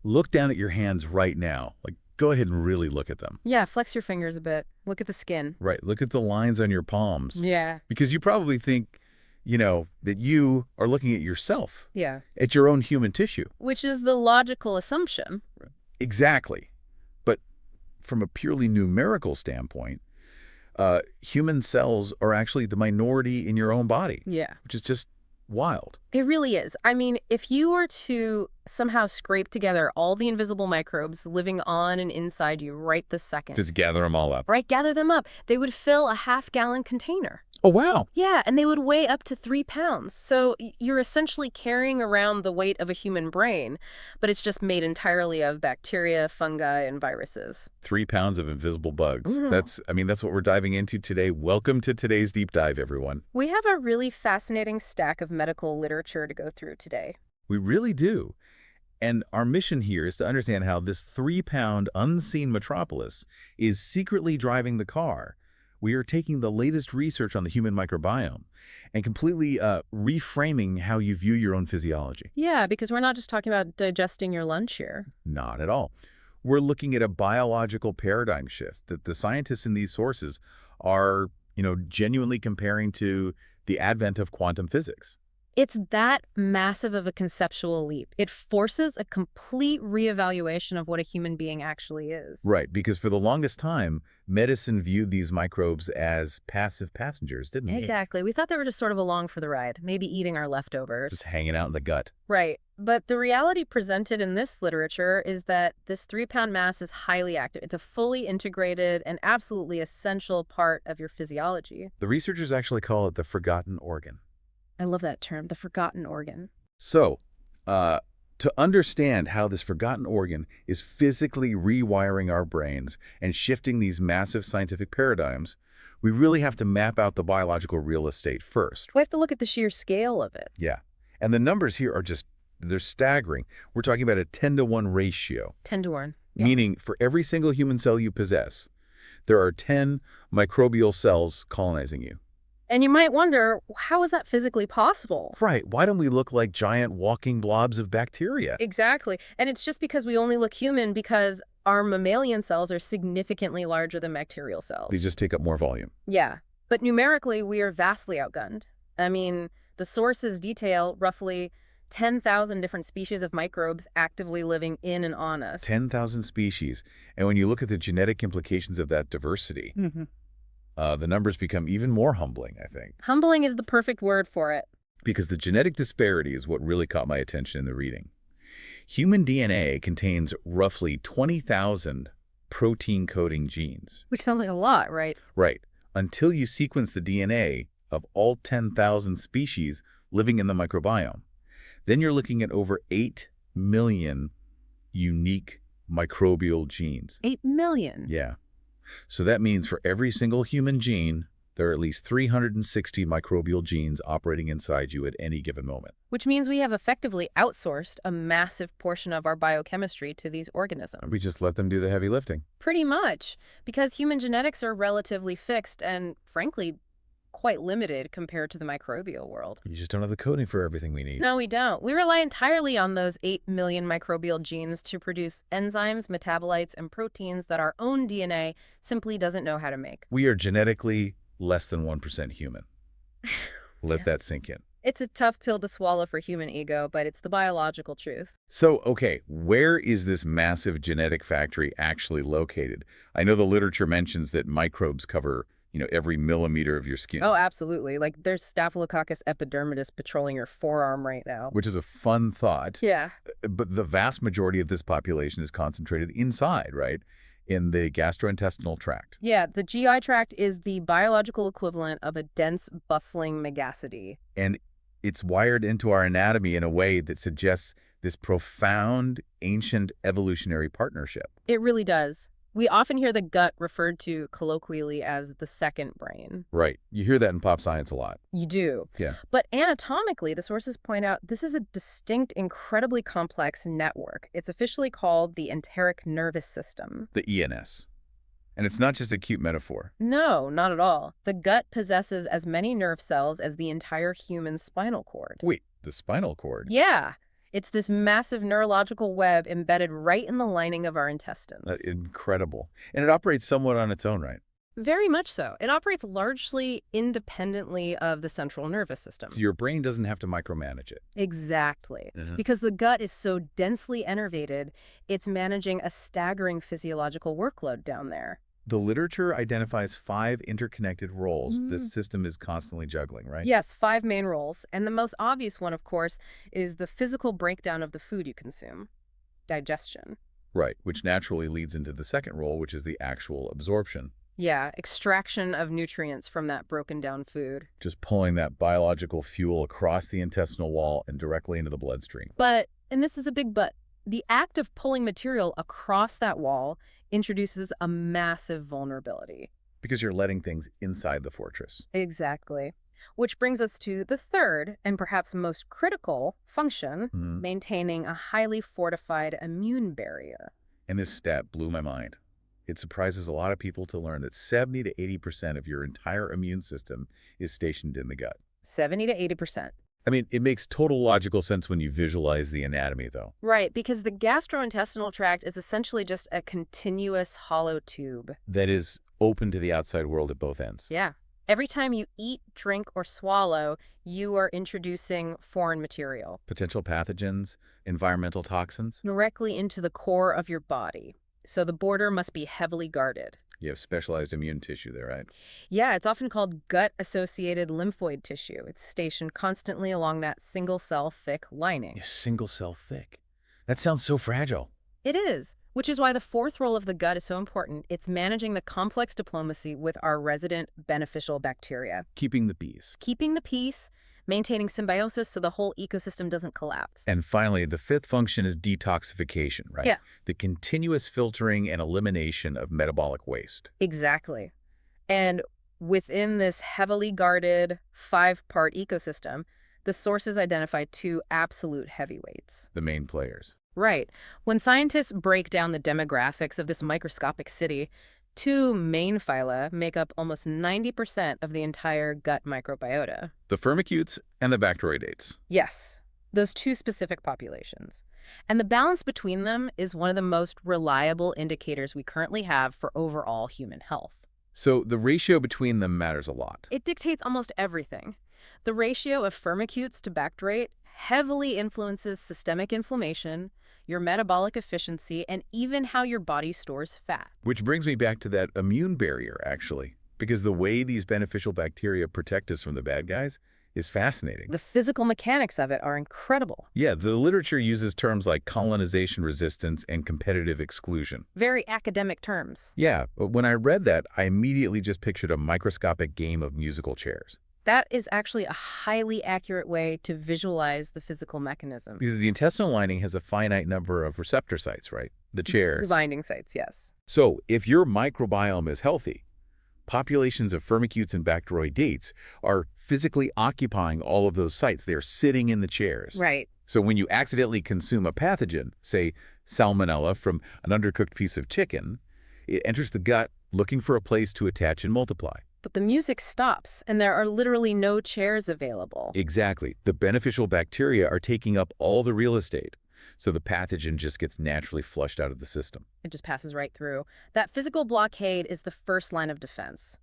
Look down at your hands right now. Like, go ahead and really look at them. Yeah, flex your fingers a bit. Look at the skin. Right. Look at the lines on your palms. Yeah. Because you probably think, that you are looking at yourself, Yeah. at your own human tissue. Which is the logical assumption. Exactly. But from a purely numerical standpoint, human cells are actually the minority in your own body, Yeah. which is just wild. It really is. I mean, if you were to somehow scrape together all the invisible microbes living on and inside you right this second, Just gather them all up. right, gather them up, they would fill a half-gallon container. Oh, wow. Yeah, and they would weigh up to 3 pounds. So you're essentially carrying around the weight of a human brain, but it's just made entirely of bacteria, fungi, and viruses. 3 pounds of invisible bugs. Mhm. That's what we're diving into today. Welcome to today's deep dive, everyone. We have a really fascinating stack of medical literature to go through today. We really do. And our mission here is to understand how this 3-pound unseen metropolis is secretly driving the car. We are taking the latest research on the human microbiome and completely reframing how you view your own physiology. Yeah, because we're not just talking about digesting your lunch here. Not at all. We're looking at a biological paradigm shift that the scientists in these sources are, genuinely comparing to the advent of quantum physics. It's that massive of a conceptual leap. It forces a complete reevaluation of what a human being actually is. Right, because for the longest time, medicine viewed these microbes as passive passengers, didn't it? Exactly. We thought they were just sort of along for the ride, maybe eating our leftovers. Just hanging out in the gut. Right. But the reality presented in this literature is that this 3-pound mass is highly active. It's a fully integrated and absolutely essential part of your physiology. The researchers actually call it the forgotten organ. I love that term, the forgotten organ. So, to understand how this forgotten organ is physically rewiring our brains and shifting these massive scientific paradigms, we really have to map out the biological real estate first. We have to look at the sheer scale of it. Yeah. And the numbers here are they're staggering. We're talking about a 10-to-1 ratio, 10 to 1. Yeah. meaning for every single human cell you possess, there are 10 microbial cells colonizing you. And you might wonder, how is that physically possible? Right. Why don't we look like giant walking blobs of bacteria? Exactly. And it's just because we only look human because our mammalian cells are significantly larger than bacterial cells. These just take up more volume. Yeah. But numerically, we are vastly outgunned. I mean, the sources detail roughly 10,000 different species of microbes actively living in and on us. 10,000 species. And when you look at the genetic implications of that diversity, the numbers become even more humbling, I think. Humbling is the perfect word for it. Because the genetic disparity is what really caught my attention in the reading. Human DNA contains roughly 20,000 protein-coding genes. Which sounds like a lot, right? Right. Until you sequence the DNA of all 10,000 species living in the microbiome. Then you're looking at over 8 million unique microbial genes. 8 million. Yeah. So that means for every single human gene, there are at least 360 microbial genes operating inside you at any given moment. Which means we have effectively outsourced a massive portion of our biochemistry to these organisms. We just let them do the heavy lifting. Pretty much, because human genetics are relatively fixed and, frankly, quite limited compared to the microbial world. You just don't have the coding for everything we need. No, we don't. We rely entirely on those 8 million microbial genes to produce enzymes, metabolites, and proteins that our own DNA simply doesn't know how to make. We are genetically less than 1% human. Let that sink in. It's a tough pill to swallow for human ego, but it's the biological truth. So, okay, where is this massive genetic factory actually located? I know the literature mentions that microbes cover every millimeter of your skin. Oh, absolutely. Like, there's Staphylococcus epidermidis patrolling your forearm right now. Which is a fun thought. Yeah. But the vast majority of this population is concentrated inside, right? In the gastrointestinal tract. Yeah, the GI tract is the biological equivalent of a dense, bustling megacity. And it's wired into our anatomy in a way that suggests this profound, ancient evolutionary partnership. It really does. We often hear the gut referred to colloquially as the second brain. Right. You hear that in pop science a lot. You do. Yeah. But anatomically, the sources point out this is a distinct, incredibly complex network. It's officially called the enteric nervous system. The ENS. And it's not just a cute metaphor. No, not at all. The gut possesses as many nerve cells as the entire human spinal cord. Wait, the spinal cord? Yeah. It's this massive neurological web embedded right in the lining of our intestines. Incredible. And it operates somewhat on its own, right? Very much so. It operates largely independently of the central nervous system. So your brain doesn't have to micromanage it. Exactly. Mhm. Because the gut is so densely innervated, it's managing a staggering physiological workload down there. The literature identifies 5 interconnected roles Mm. this system is constantly juggling, right? Yes, 5 main roles. And the most obvious one, of course, is the physical breakdown of the food you consume. Digestion. Right, which naturally leads into the second role, which is the actual absorption. Yeah, extraction of nutrients from that broken down food. Just pulling that biological fuel across the intestinal wall and directly into the bloodstream. But, and this is a big but, the act of pulling material across that wall introduces a massive vulnerability. Because you're letting things inside the fortress. Exactly. Which brings us to the third, and perhaps most critical, function, Mhm. maintaining a highly fortified immune barrier. And this stat blew my mind. It surprises a lot of people to learn that 70 to 80% of your entire immune system is stationed in the gut. 70 to 80%. I mean, it makes total logical sense when you visualize the anatomy, though. Right, because the gastrointestinal tract is essentially just a continuous hollow tube. That is open to the outside world at both ends. Yeah. Every time you eat, drink, or swallow, you are introducing foreign material Potential pathogens, environmental toxins. directly into the core of your body. So the border must be heavily guarded. You have specialized immune tissue there, right? Yeah, it's often called gut-associated lymphoid tissue. It's stationed constantly along that single-cell thick lining. Single cell thick. That sounds so fragile. It is, which is why the fourth role of the gut is so important. It's managing the complex diplomacy with our resident beneficial bacteria. Keeping the peace. Keeping the peace, maintaining symbiosis so the whole ecosystem doesn't collapse. And finally, the fifth function is detoxification, right? Yeah. The continuous filtering and elimination of metabolic waste. Exactly. And within this heavily guarded 5-part ecosystem, the sources identified 2 absolute heavyweights. The main players. Right. When scientists break down the demographics of this microscopic city, 2 main phyla make up almost 90% of the entire gut microbiota. The firmicutes and the bacteroidates. Yes, those 2 specific populations. And the balance between them is one of the most reliable indicators we currently have for overall human health. So the ratio between them matters a lot. It dictates almost everything. The ratio of firmicutes to bacteroid heavily influences systemic inflammation, your metabolic efficiency, and even how your body stores fat. Which brings me back to that immune barrier, actually. Because the way these beneficial bacteria protect us from the bad guys is fascinating. The physical mechanics of it are incredible. Yeah, the literature uses terms like colonization resistance and competitive exclusion. Very academic terms. Yeah, but when I read that, I immediately just pictured a microscopic game of musical chairs. That is actually a highly accurate way to visualize the physical mechanism. Because the intestinal lining has a finite number of receptor sites, right? The chairs. Binding sites, yes. So if your microbiome is healthy, populations of firmicutes and bacteroidates are physically occupying all of those sites. They're sitting in the chairs. Right. So when you accidentally consume a pathogen, say salmonella from an undercooked piece of chicken, it enters the gut looking for a place to attach and multiply. But the music stops, and there are literally no chairs available. Exactly. The beneficial bacteria are taking up all the real estate. So the pathogen just gets naturally flushed out of the system. It just passes right through. That physical blockade is the first line of defense.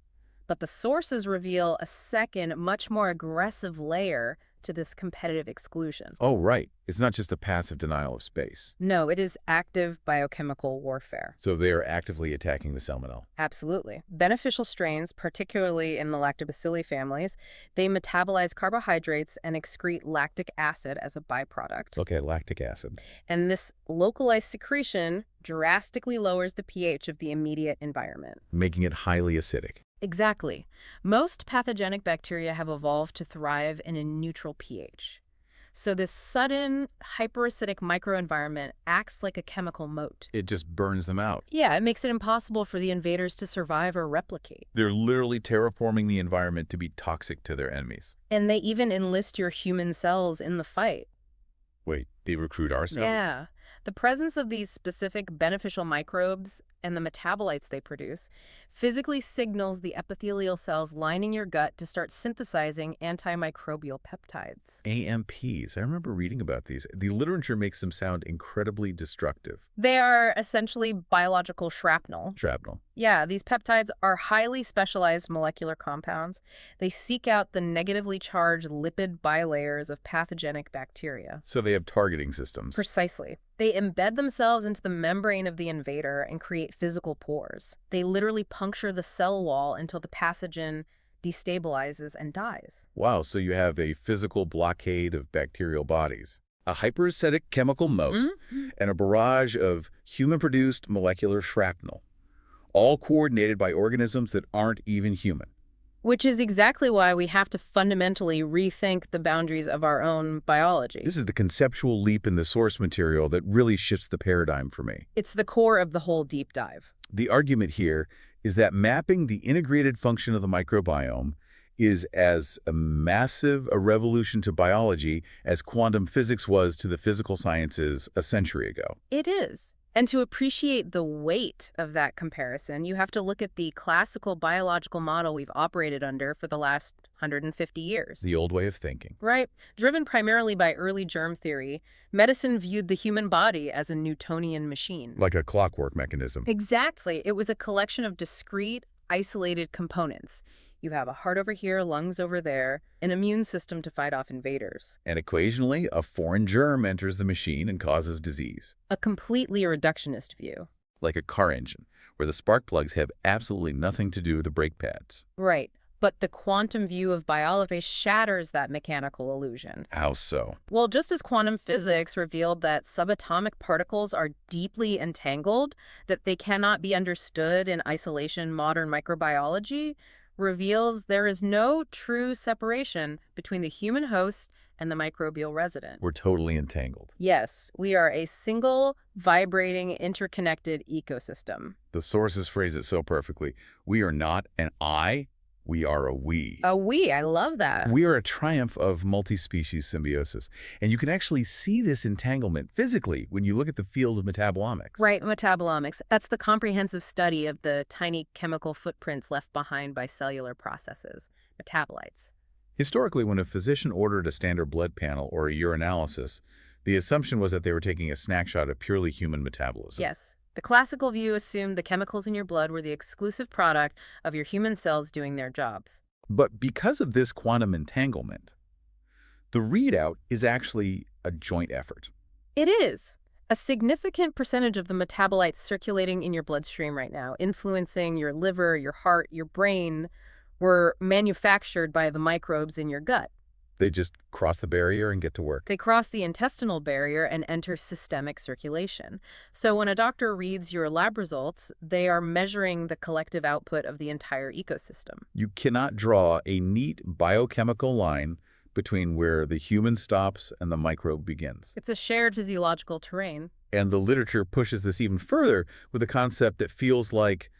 But the sources reveal a second, much more aggressive layer to this competitive exclusion. Oh, right. It's not just a passive denial of space. No, it is active biochemical warfare. So they are actively attacking the salmonella. Absolutely. Beneficial strains, particularly in the lactobacilli families, they metabolize carbohydrates and excrete lactic acid as a byproduct. Okay, lactic acid. And this localized secretion drastically lowers the pH of the immediate environment. Making it highly acidic. Exactly. Most pathogenic bacteria have evolved to thrive in a neutral pH. So this sudden hyperacidic microenvironment acts like a chemical moat. It just burns them out. Yeah, it makes it impossible for the invaders to survive or replicate. They're literally terraforming the environment to be toxic to their enemies. And they even enlist your human cells in the fight. Wait, they recruit our cells? Yeah. The presence of these specific beneficial microbes and the metabolites they produce physically signals the epithelial cells lining your gut to start synthesizing antimicrobial peptides. AMPs. I remember reading about these. The literature makes them sound incredibly destructive. They are essentially biological shrapnel. Shrapnel. Yeah, these peptides are highly specialized molecular compounds. They seek out the negatively charged lipid bilayers of pathogenic bacteria. So they have targeting systems. Precisely. They embed themselves into the membrane of the invader and create physical pores. They literally puncture the cell wall until the pathogen destabilizes and dies. Wow, so you have a physical blockade of bacterial bodies, a hyperacidic chemical moat, and a barrage of human-produced molecular shrapnel, all coordinated by organisms that aren't even human. Which is exactly why we have to fundamentally rethink the boundaries of our own biology. This is the conceptual leap in the source material that really shifts the paradigm for me. It's the core of the whole deep dive. The argument here is that mapping the integrated function of the microbiome is as massive a revolution to biology as quantum physics was to the physical sciences a century ago. It is. And to appreciate the weight of that comparison, you have to look at the classical biological model we've operated under for the last 150 years. The old way of thinking. Right. Driven primarily by early germ theory, medicine viewed the human body as a Newtonian machine. Like a clockwork mechanism. Exactly. It was a collection of discrete, isolated components. You have a heart over here, lungs over there, an immune system to fight off invaders. And occasionally, a foreign germ enters the machine and causes disease. A completely reductionist view. Like a car engine, where the spark plugs have absolutely nothing to do with the brake pads. Right. But the quantum view of biology shatters that mechanical illusion. How so? Well, just as quantum physics revealed that subatomic particles are deeply entangled, that they cannot be understood in isolation, modern microbiology reveals there is no true separation between the human host and the microbial resident. We're totally entangled. Yes, we are a single, vibrating, interconnected ecosystem. The sources phrase it so perfectly. We are not an I, we are a we. A we, I love that. We are a triumph of multi-species symbiosis. And you can actually see this entanglement physically when you look at the field of metabolomics. Right, metabolomics. That's the comprehensive study of the tiny chemical footprints left behind by cellular processes, metabolites. Historically, when a physician ordered a standard blood panel or a urinalysis, the assumption was that they were taking a snapshot of purely human metabolism. Yes. The classical view assumed the chemicals in your blood were the exclusive product of your human cells doing their jobs. But because of this quantum entanglement, the readout is actually a joint effort. It is. A significant percentage of the metabolites circulating in your bloodstream right now, influencing your liver, your heart, your brain, were manufactured by the microbes in your gut. They just cross the barrier and get to work. They cross the intestinal barrier and enter systemic circulation. So when a doctor reads your lab results, they are measuring the collective output of the entire ecosystem. You cannot draw a neat biochemical line between where the human stops and the microbe begins. It's a shared physiological terrain. And the literature pushes this even further with a concept that feels like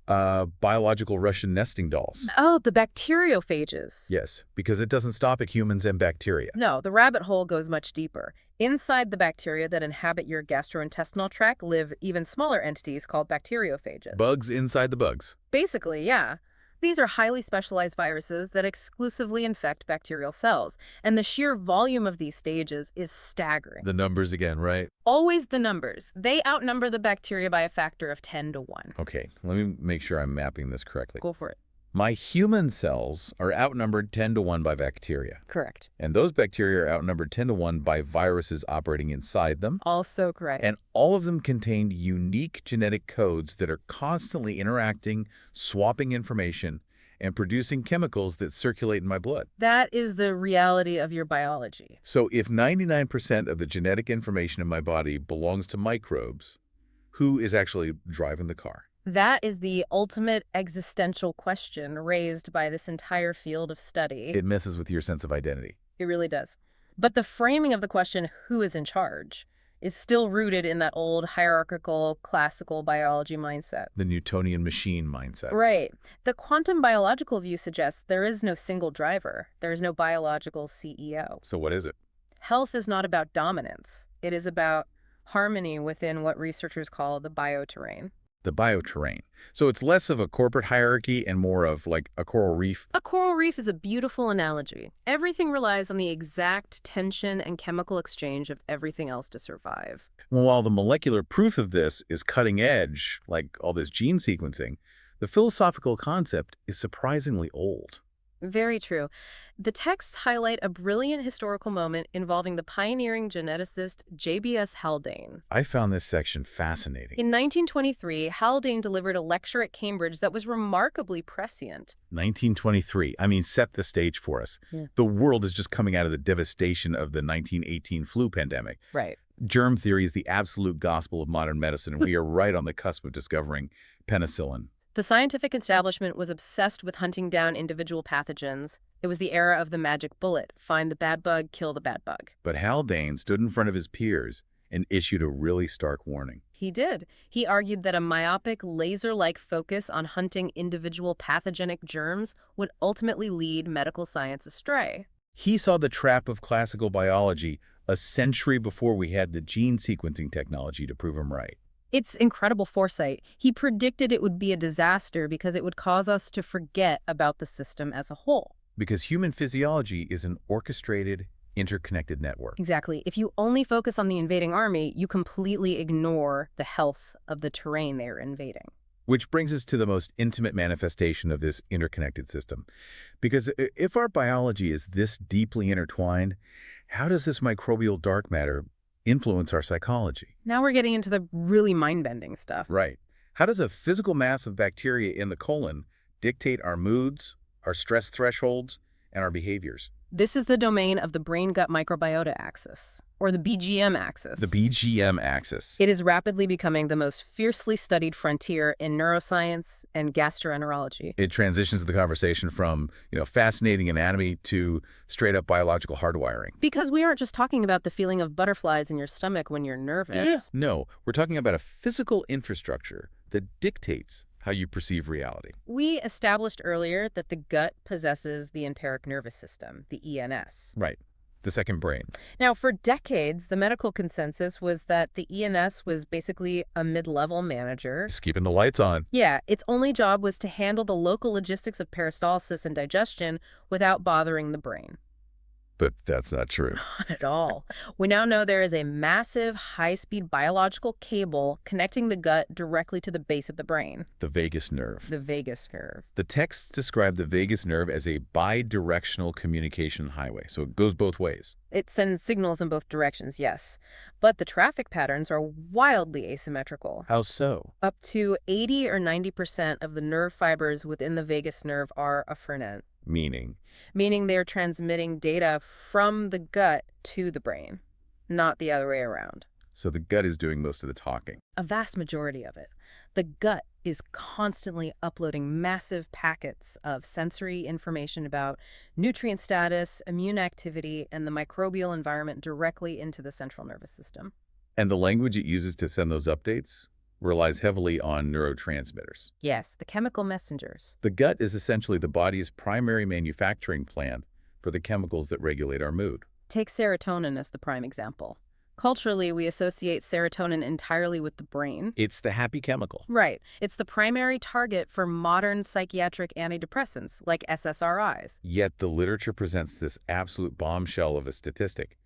biological Russian nesting dolls. Oh, the bacteriophages. Yes, because it doesn't stop at humans and bacteria. No, the rabbit hole goes much deeper. Inside the bacteria that inhabit your gastrointestinal tract live even smaller entities called bacteriophages. Bugs inside the bugs. Basically, yeah. These are highly specialized viruses that exclusively infect bacterial cells, and the sheer volume of these phages is staggering. The numbers again, right? Always the numbers. They outnumber the bacteria by a factor of 10 to 1. Okay, let me make sure I'm mapping this correctly. Go for it. My human cells are outnumbered 10 to 1 by bacteria. Correct. And those bacteria are outnumbered 10 to 1 by viruses operating inside them. Also correct. And all of them contain unique genetic codes that are constantly interacting, swapping information, and producing chemicals that circulate in my blood. That is the reality of your biology. So if 99% of the genetic information in my body belongs to microbes, who is actually driving the car? That is the ultimate existential question raised by this entire field of study. It messes with your sense of identity. It really does. But the framing of the question, who is in charge, is still rooted in that old hierarchical classical biology mindset. The Newtonian machine mindset. Right. The quantum biological view suggests there is no single driver. There is no biological CEO. So what is it? Health is not about dominance. It is about harmony within what researchers call the bioterrain. the bioterrain. So it's less of a corporate hierarchy and more of like a coral reef. A coral reef is a beautiful analogy. Everything relies on the exact tension and chemical exchange of everything else to survive. While the molecular proof of this is cutting edge, like all this gene sequencing, the philosophical concept is surprisingly old. Very true. The texts highlight a brilliant historical moment involving the pioneering geneticist J.B.S. Haldane. I found this section fascinating. In 1923, Haldane delivered a lecture at Cambridge that was remarkably prescient. 1923. I mean, set the stage for us. Yeah. The world is just coming out of the devastation of the 1918 flu pandemic. Right. Germ theory is the absolute gospel of modern medicine, and we are right on the cusp of discovering penicillin. The scientific establishment was obsessed with hunting down individual pathogens. It was the era of the magic bullet. Find the bad bug, kill the bad bug. But Haldane stood in front of his peers and issued a really stark warning. He did. He argued that a myopic, laser-like focus on hunting individual pathogenic germs would ultimately lead medical science astray. He saw the trap of classical biology a century before we had the gene sequencing technology to prove him right. It's incredible foresight. He predicted it would be a disaster because it would cause us to forget about the system as a whole. Because human physiology is an orchestrated, interconnected network. Exactly. If you only focus on the invading army, you completely ignore the health of the terrain they are invading. Which brings us to the most intimate manifestation of this interconnected system. Because if our biology is this deeply intertwined, how does this microbial dark matter influence our psychology? Now we're getting into the really mind-bending stuff. Right. How does a physical mass of bacteria in the colon dictate our moods, our stress thresholds, and our behaviors? This is the domain of the brain-gut microbiota axis, or the BGM axis. The BGM axis. It is rapidly becoming the most fiercely studied frontier in neuroscience and gastroenterology. It transitions the conversation from, fascinating anatomy to straight-up biological hardwiring. Because we aren't just talking about the feeling of butterflies in your stomach when you're nervous. No, we're talking about a physical infrastructure that dictates how you perceive reality. We established earlier that the gut possesses the enteric nervous system, the ENS. Right. The second brain. Now, for decades, the medical consensus was that the ENS was basically a mid-level manager. Just keeping the lights on. Yeah, its only job was to handle the local logistics of peristalsis and digestion without bothering the brain. But that's not true. Not at all. We now know there is a massive, high-speed biological cable connecting the gut directly to the base of the brain. The vagus nerve. The vagus nerve. The texts describe the vagus nerve as a bidirectional communication highway, so it goes both ways. It sends signals in both directions, yes. But the traffic patterns are wildly asymmetrical. How so? Up to 80 or 90% of the nerve fibers within the vagus nerve are afferent. Meaning they're transmitting data from the gut to the brain, not the other way around. So the gut is doing most of the talking. A vast majority of it. The gut is constantly uploading massive packets of sensory information about nutrient status, immune activity, and the microbial environment directly into the central nervous system. And the language it uses to send those updates relies heavily on neurotransmitters. Yes, the chemical messengers. The gut is essentially the body's primary manufacturing plant for the chemicals that regulate our mood. Take serotonin as the prime example. Culturally, we associate serotonin entirely with the brain. It's the happy chemical. Right. It's the primary target for modern psychiatric antidepressants, like SSRIs. Yet the literature presents this absolute bombshell of a statistic.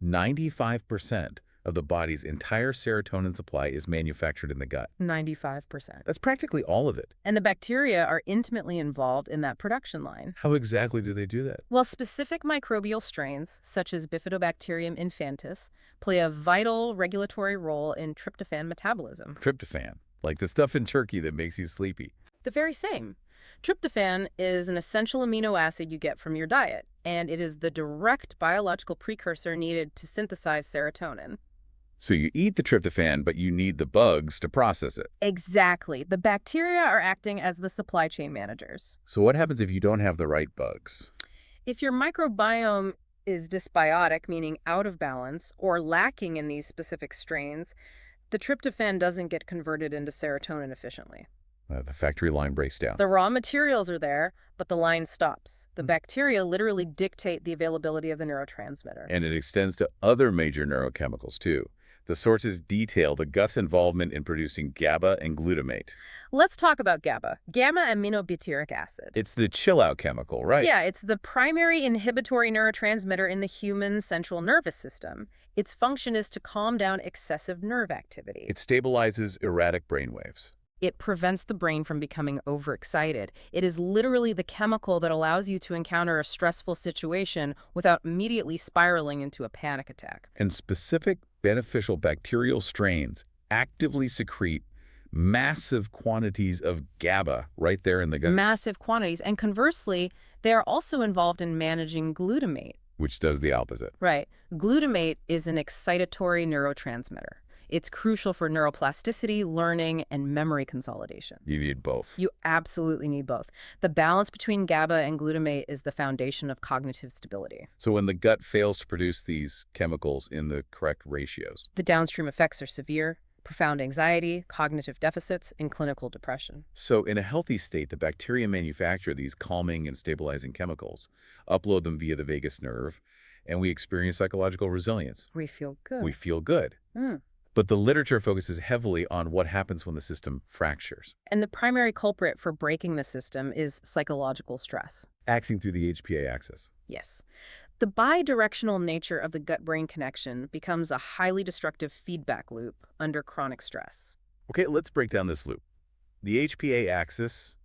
95% of the body's entire serotonin supply is manufactured in the gut. 95%. That's practically all of it. And the bacteria are intimately involved in that production line. How exactly do they do that? Well, specific microbial strains, such as Bifidobacterium infantis, play a vital regulatory role in tryptophan metabolism. Tryptophan, like the stuff in turkey that makes you sleepy. The very same. Tryptophan is an essential amino acid you get from your diet, and it is the direct biological precursor needed to synthesize serotonin. So you eat the tryptophan, but you need the bugs to process it. Exactly. The bacteria are acting as the supply chain managers. So what happens if you don't have the right bugs? If your microbiome is dysbiotic, meaning out of balance, or lacking in these specific strains, the tryptophan doesn't get converted into serotonin efficiently. The factory line breaks down. The raw materials are there, but the line stops. The bacteria literally dictate the availability of the neurotransmitter. And it extends to other major neurochemicals, too. The sources detail the gut's involvement in producing GABA and glutamate. Let's talk about GABA, gamma-aminobutyric acid. It's the chill-out chemical, right? Yeah, it's the primary inhibitory neurotransmitter in the human central nervous system. Its function is to calm down excessive nerve activity. It stabilizes erratic brainwaves. It prevents the brain from becoming overexcited. It is literally the chemical that allows you to encounter a stressful situation without immediately spiraling into a panic attack. And specific beneficial bacterial strains actively secrete massive quantities of GABA right there in the gut, Massive quantities. And conversely, they are also involved in managing glutamate. which does the opposite. Right. Glutamate is an excitatory neurotransmitter. It's crucial for neuroplasticity, learning, and memory consolidation. You need both. You absolutely need both. The balance between GABA and glutamate is the foundation of cognitive stability. So when the gut fails to produce these chemicals in the correct ratios, The downstream effects are severe: profound anxiety, cognitive deficits, and clinical depression. so in a healthy state, the bacteria manufacture these calming and stabilizing chemicals, upload them via the vagus nerve, and we experience psychological resilience. We feel good. We feel good. Mm. But the literature focuses heavily on what happens when the system fractures, And the primary culprit for breaking the system is psychological stress. axing through the HPA axis. Yes. The bidirectional nature of the gut-brain connection becomes a highly destructive feedback loop under chronic stress. Okay, let's break down this loop. The HPA axis,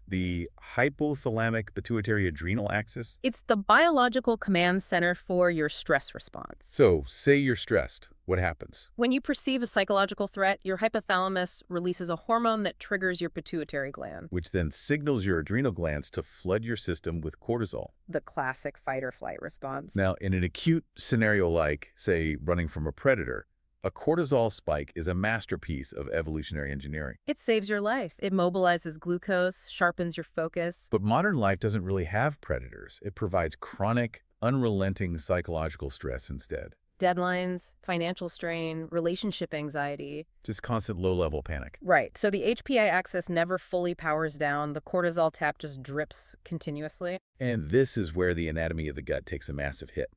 the hypothalamic pituitary adrenal axis. It's the biological command center for your stress response. So, say you're stressed. What happens? When you perceive a psychological threat, your hypothalamus releases a hormone that triggers your pituitary gland, Which then signals your adrenal glands to flood your system with cortisol. the classic fight-or-flight response. Now, in an acute scenario like, say, running from a predator, a cortisol spike is a masterpiece of evolutionary engineering. It saves your life. It mobilizes glucose, sharpens your focus. But modern life doesn't really have predators. It provides chronic, unrelenting psychological stress instead. Deadlines, financial strain, relationship anxiety. Just constant low-level panic. Right. So the HPA axis never fully powers down. The cortisol tap just drips continuously. And this is where the anatomy of the gut takes a massive hit.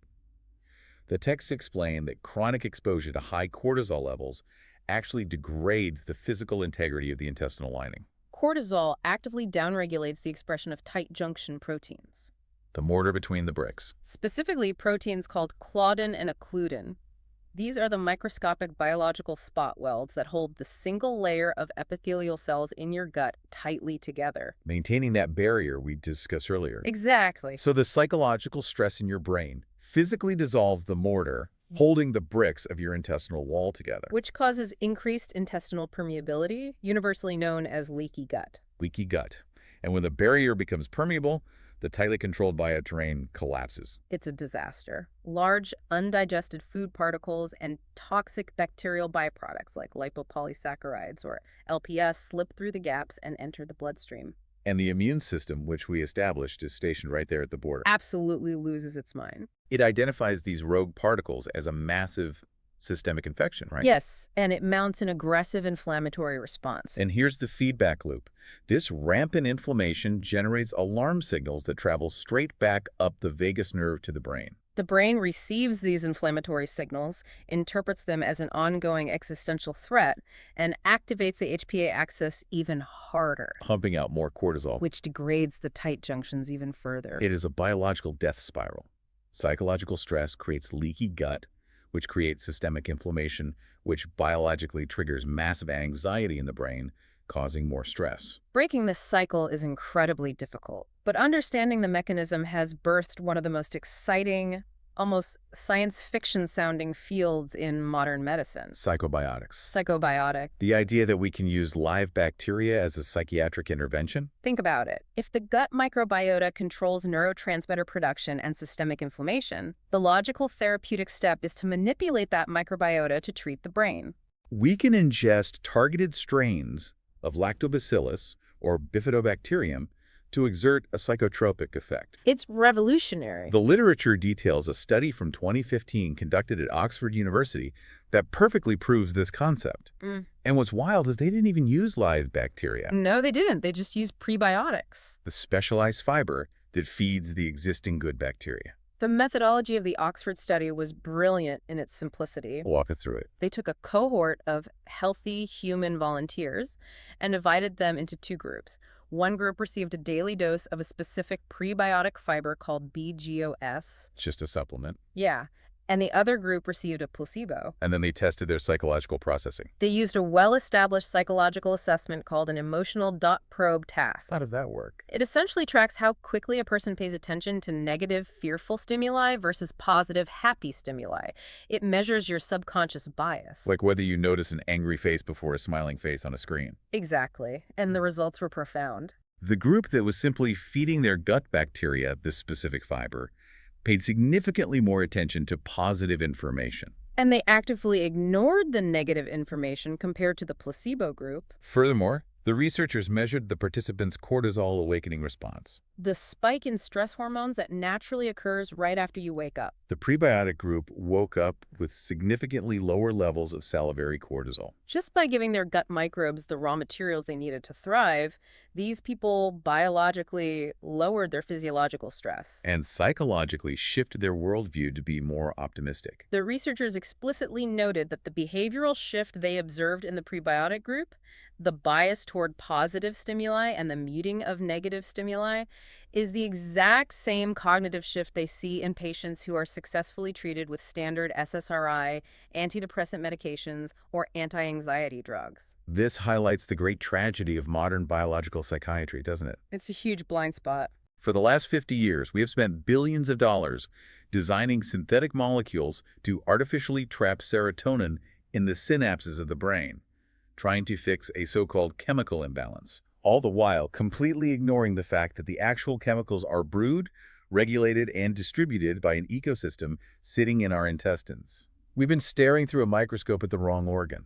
The texts explain that chronic exposure to high cortisol levels actually degrades the physical integrity of the intestinal lining, Cortisol actively downregulates the expression of tight junction proteins, the mortar between the bricks. specifically proteins called claudin and occludin. These are the microscopic biological spot welds that hold the single layer of epithelial cells in your gut tightly together. Maintaining that barrier we discussed earlier. Exactly. So the psychological stress in your brain physically dissolves the mortar, holding the bricks of your intestinal wall together. Which causes increased intestinal permeability, universally known as leaky gut. Leaky gut. And when the barrier becomes permeable, the tightly controlled bioterrain collapses. It's a disaster. Large, undigested food particles and toxic bacterial byproducts like lipopolysaccharides or LPS slip through the gaps and enter the bloodstream. And the immune system, which we established, is stationed right there at the border. Absolutely loses its mind. It identifies these rogue particles as a massive systemic infection, right? Yes, and it mounts an aggressive inflammatory response. And here's the feedback loop. This rampant inflammation generates alarm signals that travel straight back up the vagus nerve to the brain. The brain receives these inflammatory signals, interprets them as an ongoing existential threat, and activates the HPA axis even harder, Pumping out more cortisol. which degrades the tight junctions even further. It is a biological death spiral. Psychological stress creates leaky gut, which creates systemic inflammation, which biologically triggers massive anxiety in the brain, causing more stress. Breaking this cycle is incredibly difficult, but understanding the mechanism has birthed one of the most exciting, almost science fiction-sounding fields in modern medicine: Psychobiotics. psychobiotic. The idea that we can use live bacteria as a psychiatric intervention? Think about it. If the gut microbiota controls neurotransmitter production and systemic inflammation, the logical therapeutic step is to manipulate that microbiota to treat the brain. We can ingest targeted strains of lactobacillus or bifidobacterium to exert a psychotropic effect. It's revolutionary. The literature details a study from 2015 conducted at Oxford University that perfectly proves this concept. And what's wild is they didn't even use live bacteria. No, they didn't. They just used prebiotics. The specialized fiber that feeds the existing good bacteria. The methodology of the Oxford study was brilliant in its simplicity. Walk us through it. They took a cohort of healthy human volunteers and divided them into two groups. One group received a daily dose of a specific prebiotic fiber called BGOS. Just a supplement. Yeah. And the other group received a placebo. And then they tested their psychological processing. They used a well-established psychological assessment called an emotional dot probe task. How does that work? It essentially tracks how quickly a person pays attention to negative, fearful stimuli versus positive, happy stimuli. It measures your subconscious bias. Like whether you notice an angry face before a smiling face on a screen. Exactly. And the results were profound. The group that was simply feeding their gut bacteria this specific fiber paid significantly more attention to positive information. And they actively ignored the negative information compared to the placebo group. Furthermore, the researchers measured the participants' cortisol awakening response. The spike in stress hormones that naturally occurs right after you wake up. The prebiotic group woke up with significantly lower levels of salivary cortisol. Just by giving their gut microbes the raw materials they needed to thrive, these people biologically lowered their physiological stress. And psychologically shifted their worldview to be more optimistic. The researchers explicitly noted that the behavioral shift they observed in the prebiotic group, the bias toward positive stimuli and the muting of negative stimuli, is the exact same cognitive shift they see in patients who are successfully treated with standard SSRI, antidepressant medications, or anti-anxiety drugs. This highlights the great tragedy of modern biological psychiatry, doesn't it? It's a huge blind spot. For the last 50 years, we have spent billions of dollars designing synthetic molecules to artificially trap serotonin in the synapses of the brain, trying to fix a so-called chemical imbalance, all the while completely ignoring the fact that the actual chemicals are brewed, regulated, and distributed by an ecosystem sitting in our intestines. We've been staring through a microscope at the wrong organ.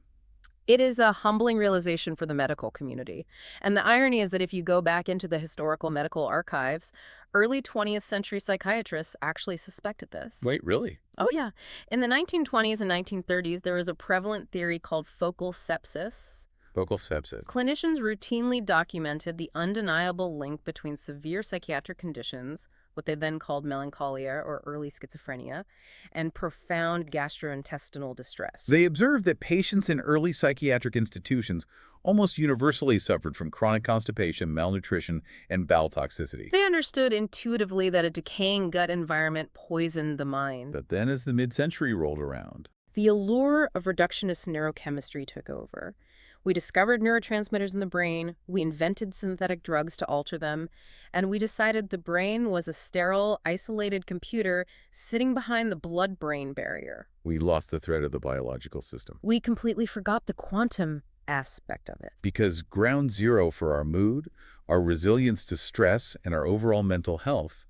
It is a humbling realization for the medical community. And the irony is that if you go back into the historical medical archives, early 20th century psychiatrists actually suspected this. Wait, really? Oh, yeah. In the 1920s and 1930s, there was a prevalent theory called focal sepsis. Focal sepsis. Clinicians routinely documented the undeniable link between severe psychiatric conditions, what they then called melancholia or early schizophrenia, and profound gastrointestinal distress. They observed that patients in early psychiatric institutions almost universally suffered from chronic constipation, malnutrition, and bowel toxicity. They understood intuitively that a decaying gut environment poisoned the mind. But then as the mid-century rolled around, The allure of reductionist neurochemistry took over. We discovered neurotransmitters in the brain, we invented synthetic drugs to alter them, and we decided the brain was a sterile, isolated computer sitting behind the blood-brain barrier. we lost the thread of the biological system. We completely forgot the quantum aspect of it. Because ground zero for our mood, our resilience to stress, and our overall mental health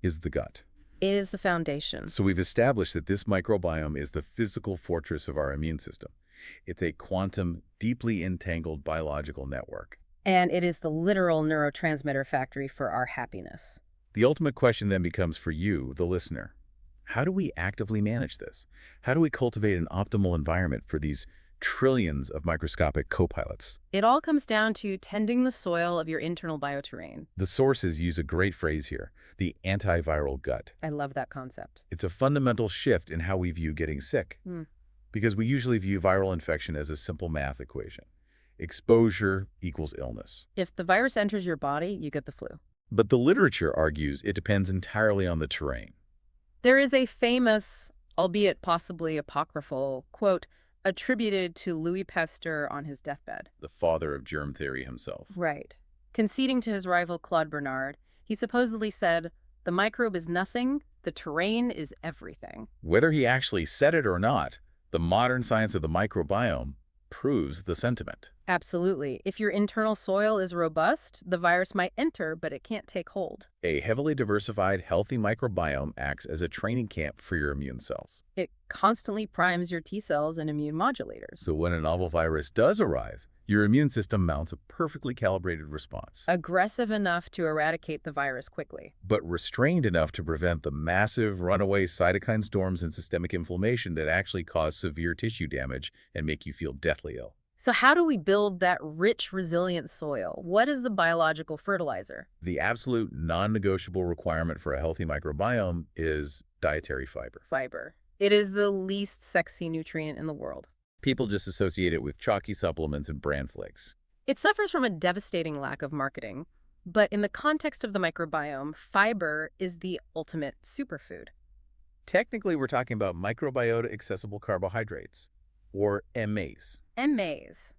is the gut. It is the foundation. So we've established that this microbiome is the physical fortress of our immune system. It's a quantum, deeply entangled biological network. And it is the literal neurotransmitter factory for our happiness. The ultimate question then becomes for you, the listener. How do we actively manage this? How do we cultivate an optimal environment for these trillions of microscopic co-pilots? It all comes down to tending the soil of your internal bioterrain. The sources use a great phrase here, the antiviral gut. I love that concept. It's a fundamental shift in how we view getting sick. Because we usually view viral infection as a simple math equation. Exposure equals illness. If the virus enters your body, you get the flu. But the literature argues it depends entirely on the terrain. There is a famous, albeit possibly apocryphal, quote attributed to Louis Pasteur on his deathbed. The father of germ theory himself. Right. Conceding to his rival Claude Bernard, he supposedly said, "The microbe is nothing, the terrain is everything." Whether he actually said it or not, the modern science of the microbiome proves the sentiment. Absolutely. If your internal soil is robust, the virus might enter, but it can't take hold. A heavily diversified, healthy microbiome acts as a training camp for your immune cells. It constantly primes your T cells and immune modulators. So when a novel virus does arrive, your immune system mounts a perfectly calibrated response. Aggressive enough to eradicate the virus quickly. But restrained enough to prevent the massive runaway cytokine storms and systemic inflammation that actually cause severe tissue damage and make you feel deathly ill. So how do we build that rich, resilient soil? What is the biological fertilizer? The absolute non-negotiable requirement for a healthy microbiome is dietary fiber. Fiber. It is the least sexy nutrient in the world. People just associate it with chalky supplements and bran flakes. It suffers from a devastating lack of marketing. But in the context of the microbiome, fiber is the ultimate superfood. Technically, we're talking about microbiota-accessible carbohydrates, or MAs. MAs.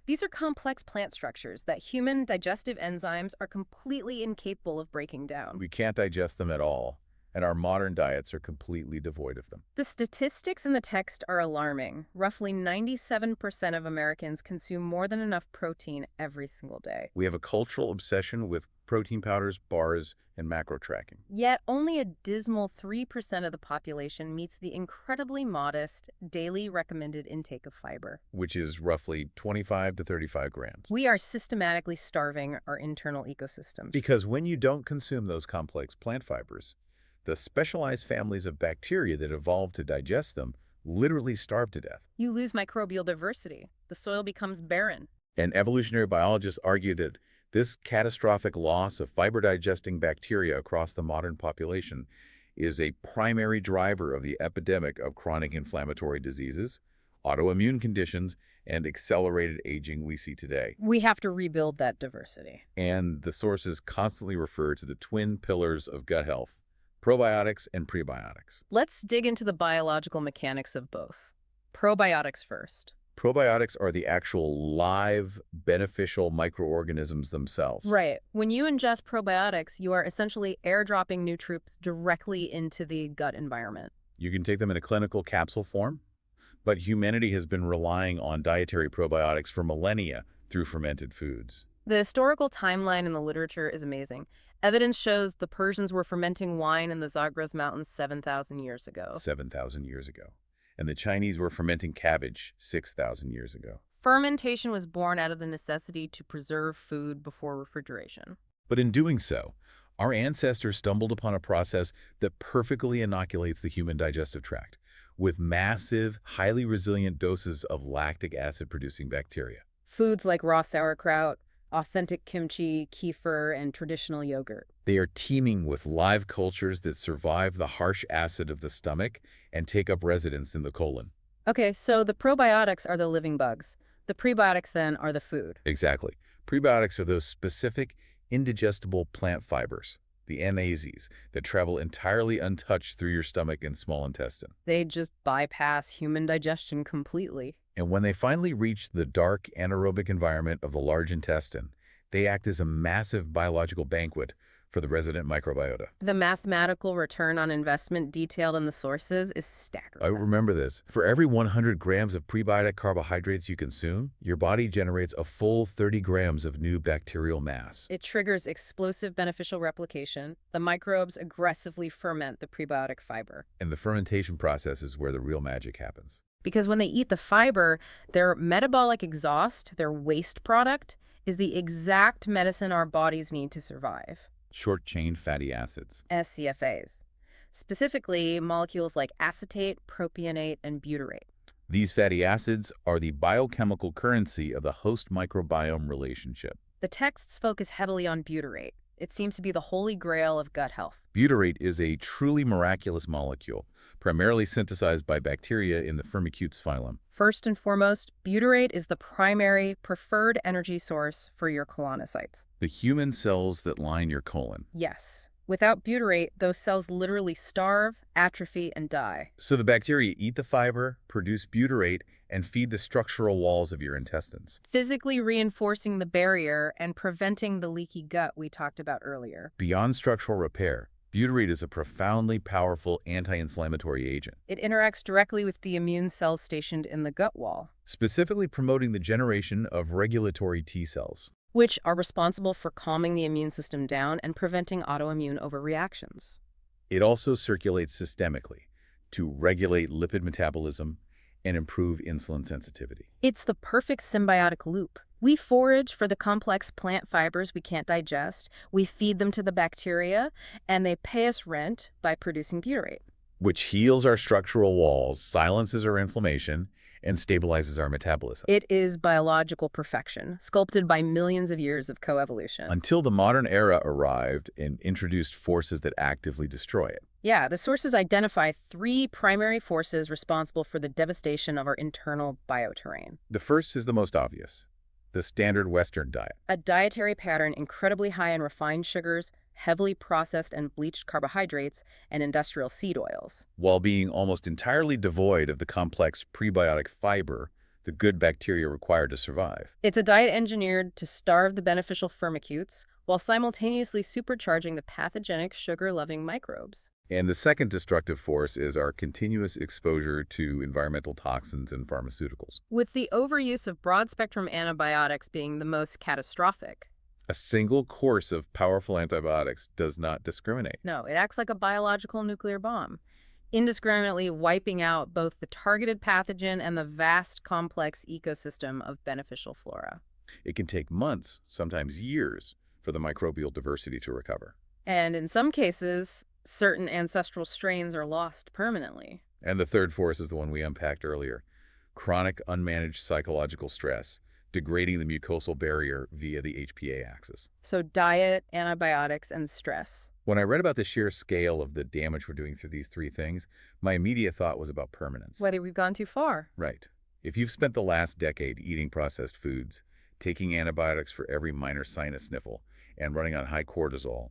These are complex plant structures that human digestive enzymes are completely incapable of breaking down. We can't digest them at all, and our modern diets are completely devoid of them. The statistics in the text are alarming. Roughly 97% of Americans consume more than enough protein every single day. We have a cultural obsession with protein powders, bars, and macro tracking. Yet only a dismal 3% of the population meets the incredibly modest daily recommended intake of fiber. Which is roughly 25 to 35 grams. We are systematically starving our internal ecosystems. Because when you don't consume those complex plant fibers, the specialized families of bacteria that evolved to digest them literally starve to death. You lose microbial diversity. The soil becomes barren. And evolutionary biologists argue that this catastrophic loss of fiber-digesting bacteria across the modern population is a primary driver of the epidemic of chronic inflammatory diseases, autoimmune conditions, and accelerated aging we see today. We have to rebuild that diversity. And the sources constantly refer to the twin pillars of gut health: probiotics and prebiotics. Let's dig into the biological mechanics of both. Probiotics first. Probiotics are the actual live, beneficial microorganisms themselves. Right. When you ingest probiotics, you are essentially airdropping new troops directly into the gut environment. You can take them in a clinical capsule form, but humanity has been relying on dietary probiotics for millennia through fermented foods. The historical timeline in the literature is amazing. Evidence shows the Persians were fermenting wine in the Zagros Mountains 7,000 years ago. 7,000 years ago. And the Chinese were fermenting cabbage 6,000 years ago. Fermentation was born out of the necessity to preserve food before refrigeration. But in doing so, our ancestors stumbled upon a process that perfectly inoculates the human digestive tract with massive, highly resilient doses of lactic acid-producing bacteria. Foods like raw sauerkraut, authentic kimchi, kefir, and traditional yogurt. They are teeming with live cultures that survive the harsh acid of the stomach and take up residence in the colon. Okay, so the probiotics are the living bugs. The prebiotics, then, are the food. Exactly. Prebiotics are those specific, indigestible plant fibers, the MAZs, that travel entirely untouched through your stomach and small intestine. They just bypass human digestion completely. And when they finally reach the dark, anaerobic environment of the large intestine, they act as a massive biological banquet for the resident microbiota. The mathematical return on investment detailed in the sources is staggering. I remember this. For every 100 grams of prebiotic carbohydrates you consume, your body generates a full 30 grams of new bacterial mass. It triggers explosive beneficial replication. The microbes aggressively ferment the prebiotic fiber. And the fermentation process is where the real magic happens. Because when they eat the fiber, their metabolic exhaust, their waste product, is the exact medicine our bodies need to survive. Short-chain fatty acids. SCFAs. Specifically, molecules like acetate, propionate, and butyrate. These fatty acids are the biochemical currency of the host microbiome relationship. The texts focus heavily on butyrate. It seems to be the holy grail of gut health. Butyrate is a truly miraculous molecule, primarily synthesized by bacteria in the Firmicutes phylum. First and foremost, butyrate is the primary preferred energy source for your colonocytes. The human cells that line your colon. Yes. Without butyrate, those cells literally starve, atrophy, and die. So the bacteria eat the fiber, produce butyrate, and feed the structural walls of your intestines, Physically reinforcing the barrier and preventing the leaky gut we talked about earlier. Beyond structural repair, butyrate is a profoundly powerful anti-inflammatory agent, It interacts directly with the immune cells stationed in the gut wall, specifically promoting the generation of regulatory T cells. which are responsible for calming the immune system down and preventing autoimmune overreactions. It also circulates systemically to regulate lipid metabolism and improve insulin sensitivity. It's the perfect symbiotic loop. We forage for the complex plant fibers we can't digest, we feed them to the bacteria, and they pay us rent by producing butyrate. Which heals our structural walls, silences our inflammation, and stabilizes our metabolism. It is biological perfection, sculpted by millions of years of coevolution. Until the modern era arrived and introduced forces that actively destroy it. Yeah, the sources identify three primary forces responsible for the devastation of our internal bioterrain. The first is the most obvious, the standard Western diet. A dietary pattern incredibly high in refined sugars, heavily processed and bleached carbohydrates, and industrial seed oils. While being almost entirely devoid of the complex prebiotic fiber, the good bacteria required to survive. It's a diet engineered to starve the beneficial firmicutes while simultaneously supercharging the pathogenic sugar-loving microbes. And the second destructive force is our continuous exposure to environmental toxins and pharmaceuticals. With the overuse of broad-spectrum antibiotics being the most catastrophic. A single course of powerful antibiotics does not discriminate. No, it acts like a biological nuclear bomb, indiscriminately wiping out both the targeted pathogen and the vast, complex ecosystem of beneficial flora. It can take months, sometimes years, for the microbial diversity to recover. And in some cases, certain ancestral strains are lost permanently. And the third force is the one we unpacked earlier. Chronic unmanaged psychological stress, degrading the mucosal barrier via the HPA axis. So diet, antibiotics, and stress. When I read about the sheer scale of the damage we're doing through these three things, my immediate thought was about permanence. Whether we've gone too far. Right. If you've spent the last decade eating processed foods, taking antibiotics for every minor sinus sniffle, and running on high cortisol,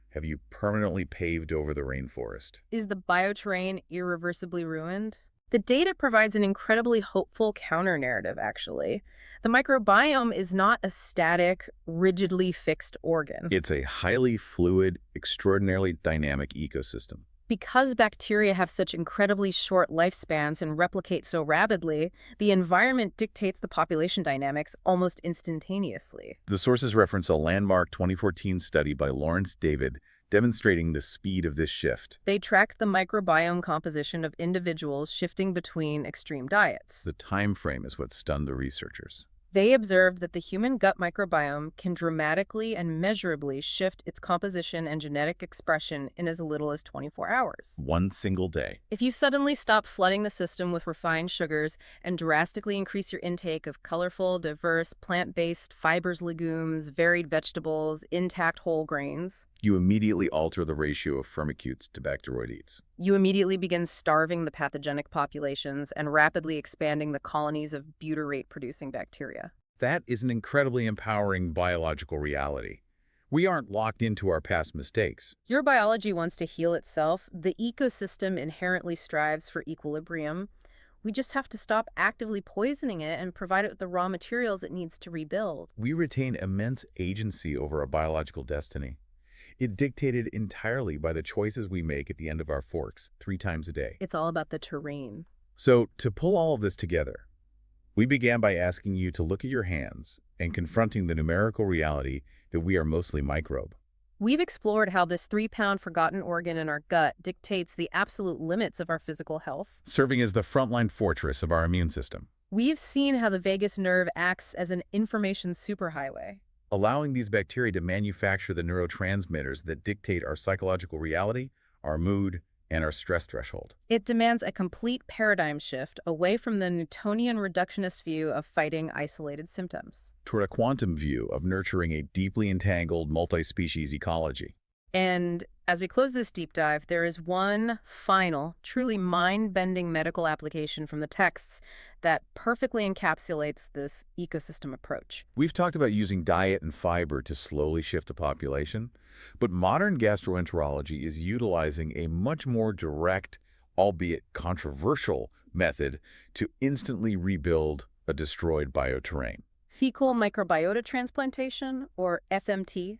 have you permanently paved over the rainforest? Is the bioterrain irreversibly ruined? The data provides an incredibly hopeful counter-narrative, actually. The microbiome is not a static, rigidly fixed organ. It's a highly fluid, extraordinarily dynamic ecosystem. Because bacteria have such incredibly short lifespans and replicate so rapidly, the environment dictates the population dynamics almost instantaneously. The sources reference a landmark 2014 study by Lawrence David demonstrating the speed of this shift. They tracked the microbiome composition of individuals shifting between extreme diets. The time frame is what stunned the researchers. They observed that the human gut microbiome can dramatically and measurably shift its composition and genetic expression in as little as 24 hours. One single day. If you suddenly stop flooding the system with refined sugars and drastically increase your intake of colorful, diverse, plant-based fibers, legumes, varied vegetables, intact whole grains, You immediately alter the ratio of firmicutes to bacteroidetes. you immediately begin starving the pathogenic populations and rapidly expanding the colonies of butyrate-producing bacteria. That is an incredibly empowering biological reality. We aren't locked into our past mistakes. Your biology wants to heal itself. The ecosystem inherently strives for equilibrium. We just have to stop actively poisoning it and provide it with the raw materials it needs to rebuild. We retain immense agency over our biological destiny. It dictated entirely by the choices we make at the end of our forks 3 times a day. It's all about the terrain. So, to pull all of this together, we began by asking you to look at your hands and confronting the numerical reality that we are mostly microbe. We've explored how this 3-pound forgotten organ in our gut dictates the absolute limits of our physical health. Serving as the frontline fortress of our immune system. We've seen how the vagus nerve acts as an information superhighway. Allowing these bacteria to manufacture the neurotransmitters that dictate our psychological reality, our mood, and our stress threshold. It demands a complete paradigm shift away from the Newtonian reductionist view of fighting isolated symptoms. Toward a quantum view of nurturing a deeply entangled multi-species ecology. And as we close this deep dive, there is one final, truly mind-bending medical application from the texts that perfectly encapsulates this ecosystem approach. We've talked about using diet and fiber to slowly shift the population, but modern gastroenterology is utilizing a much more direct, albeit controversial, method to instantly rebuild a destroyed bioterrain. Fecal microbiota transplantation, or FMT.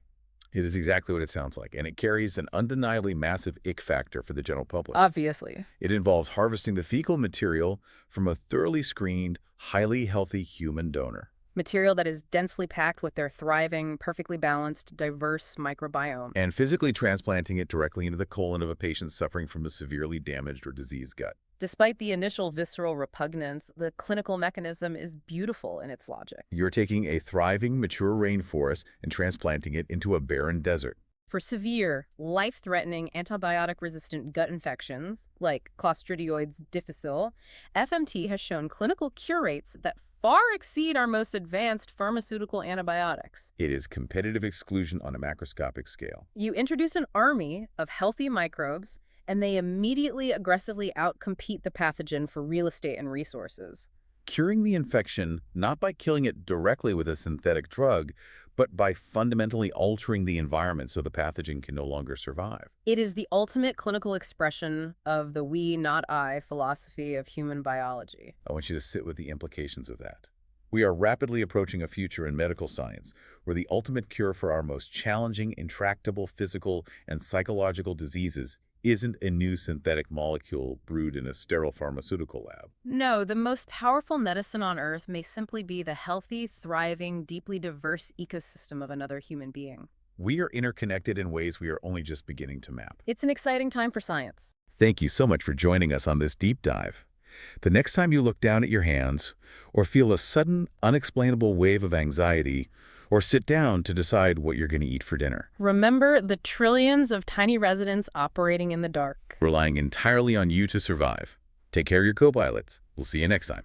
It is exactly what it sounds like, and it carries an undeniably massive ick factor for the general public. Obviously. It involves harvesting the fecal material from a thoroughly screened, highly healthy human donor. Material that is densely packed with their thriving, perfectly balanced, diverse microbiome. And physically transplanting it directly into the colon of a patient suffering from a severely damaged or diseased gut. Despite the initial visceral repugnance, the clinical mechanism is beautiful in its logic. You're taking a thriving, mature rainforest and transplanting it into a barren desert. For severe, life-threatening antibiotic-resistant gut infections, like Clostridioides difficile, FMT has shown clinical cure rates that far exceed our most advanced pharmaceutical antibiotics. It is competitive exclusion on a macroscopic scale. You introduce an army of healthy microbes, and they immediately aggressively outcompete the pathogen for real estate and resources. Curing the infection not by killing it directly with a synthetic drug, but by fundamentally altering the environment so the pathogen can no longer survive. It is the ultimate clinical expression of the we, not I philosophy of human biology. I want you to sit with the implications of that. We are rapidly approaching a future in medical science where the ultimate cure for our most challenging, intractable physical and psychological diseases isn't a new synthetic molecule brewed in a sterile pharmaceutical lab. No, the most powerful medicine on Earth may simply be the healthy, thriving, deeply diverse ecosystem of another human being. We are interconnected in ways we are only just beginning to map. It's an exciting time for science. Thank you so much for joining us on this deep dive. The next time you look down at your hands, or feel a sudden, unexplainable wave of anxiety, or sit down to decide what you're going to eat for dinner, Remember the trillions of tiny residents operating in the dark. relying entirely on you to survive. Take care of your co-pilots. We'll see you next time.